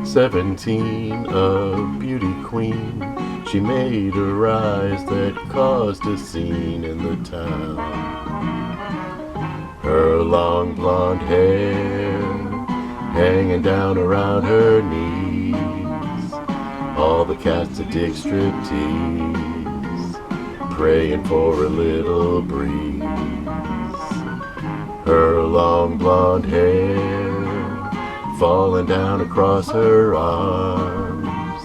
17, a beauty queen, she made a rise that caused a scene in the town. Her long blonde hair hanging down around her knees, all the cats that dig striptease, praying for a little breeze. Her long blonde hair falling down across her arms,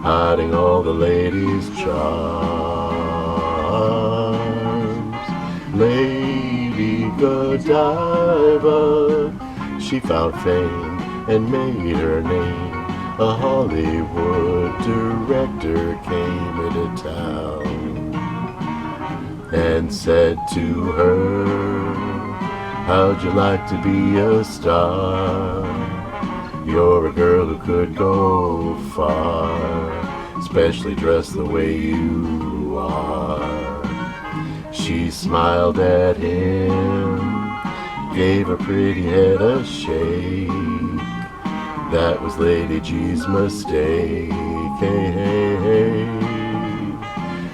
hiding all the ladies' charms. Lady Godiva, she found fame and made her name. A Hollywood director came into town and said to her, "How'd you like to be a star? You're a girl who could go far, especially dressed the way you are." She smiled at him, gave her pretty head a shake. That was Lady G's mistake. Hey, hey, hey.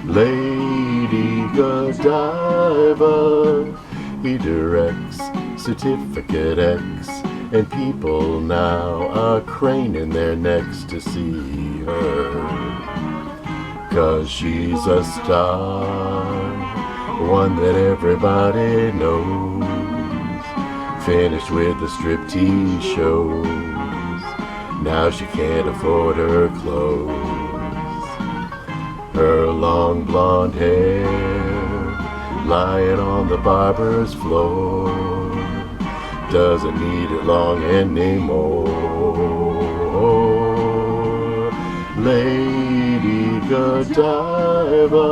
Lady Godiva, he directs Certificate X, and people now are craning their necks to see her, 'cause she's a star, one that everybody knows, finished with the striptease shows. Now she can't afford her clothes. Her long blonde hair lying on the barber's floor doesn't need it long anymore. Lady Godiva,